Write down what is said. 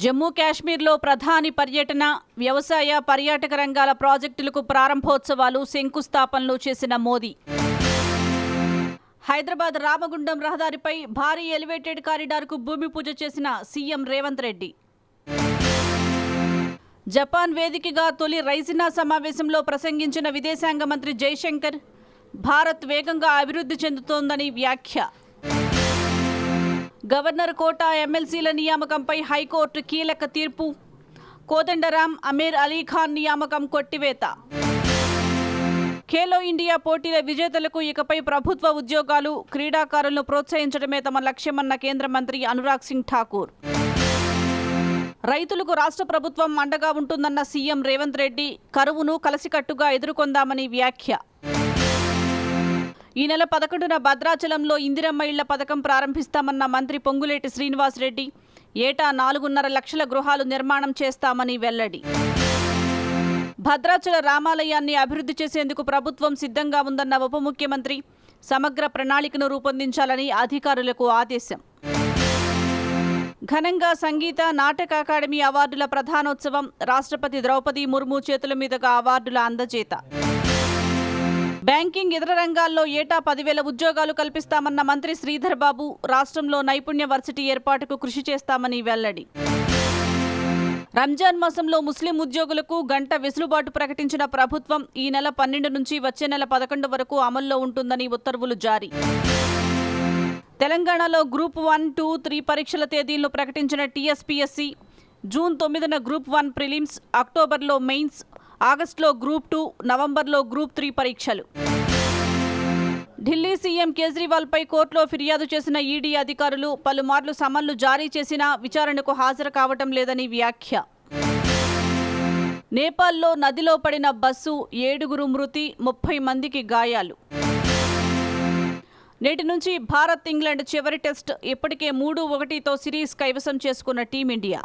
జమ్మూ కాశ్మీర్లో ప్రధాని పర్యటన, వ్యవసాయ, పర్యాటక రంగాల ప్రాజెక్టులకు ప్రారంభోత్సవాలు, శంకుస్థాపనలు చేసిన మోదీ. హైదరాబాద్ రామగుండం రహదారిపై భారీ ఎలివేటెడ్ కారిడార్కు భూమి పూజ చేసిన సీఎం రేవంత్ రెడ్డి. జపాన్ వేదికగా తొలి రైసినా సమావేశంలో ప్రసంగించిన విదేశాంగ మంత్రి జైశంకర్, భారత్ వేగంగా అభివృద్ధి చెందుతోందని వ్యాఖ్య. గవర్నర్ కోటా ఎమ్మెల్సీల నియామకంపై హైకోర్టు కీలక తీర్పు. కోదండరాం, అమీర్ అలీఖాన్ నియామకం కొట్టివేత. ఖేలో ఇండియా పోటీల విజేతలకు ఇకపై ప్రభుత్వ ఉద్యోగాలు, క్రీడాకారులను ప్రోత్సహించడమే తమ లక్ష్యమన్న కేంద్ర మంత్రి అనురాగ్ సింగ్ ఠాకూర్. రైతులకు రాష్ట్ర ప్రభుత్వం అండగా ఉంటుందన్న సీఎం రేవంత్ రెడ్డి, కరువును కలసికట్టుగా ఎదుర్కొందామని వ్యాఖ్య. ఈ నెల 11న భద్రాచలంలో ఇందిరమ్మ ఇళ్ల పథకం ప్రారంభిస్తామన్న మంత్రి పొంగులేటి శ్రీనివాసరెడ్డి, ఏటా 4.5 లక్షల గృహాలు నిర్మాణం చేస్తామని వెల్లడి. భద్రాచల రామాలయాన్ని అభివృద్ధి చేసేందుకు ప్రభుత్వం సిద్ధంగా ఉందన్న ఉప ముఖ్యమంత్రి, సమగ్ర ప్రణాళికను రూపొందించాలని అధికారులకు ఆదేశం. ఘనంగా సంగీత, నాటక అకాడమీ అవార్డుల ప్రధానోత్సవం, రాష్ట్రపతి ద్రౌపది ముర్ము చేతుల మీదుగా అవార్డుల అందజేత. బ్యాంకింగ్, ఇతర రంగాల్లో ఏటా 10,000 ఉద్యోగాలు కల్పిస్తామన్న మంత్రి శ్రీధర్ బాబు, రాష్ట్రంలో నైపుణ్య వర్సిటీ ఏర్పాటుకు కృషి చేస్తామని వెల్లడి. రంజాన్ మాసంలో ముస్లిం ఉద్యోగులకు గంట వెసులుబాటు ప్రకటించిన ప్రభుత్వం, ఈ నెల 12 నుంచి వచ్చే నెల 11 వరకు అమల్లో ఉంటుందని ఉత్తర్వులు జారీ. తెలంగాణలో గ్రూప్ 1, 2, 3 పరీక్షల తేదీలను ప్రకటించిన టీఎస్పీఎస్సీ, జూన్ 9న గ్రూప్ 1 ప్రిలిమ్స్, అక్టోబర్లో మెయిన్స్, ఆగస్టులో గ్రూప్ 2, నవంబర్లో గ్రూప్ 3 పరీక్షలు. ఢిల్లీ సీఎం కేజ్రీవాల్పై కోర్టులో ఫిర్యాదు చేసిన ఈడీ అధికారులు పలుమార్లు సమన్లు జారీ చేసినా విచారణకు హాజరు కావటం లేదని వ్యాఖ్య. నేపాల్లో నదిలో పడిన బస్సు, 7 మృతి, 30 మందికి గాయాలు. నేటి నుంచి భారత్, ఇంగ్లాండ్ చివరి టెస్ట్. ఇప్పటికే 3-1తో సిరీస్ కైవసం చేసుకున్న టీమిండియా.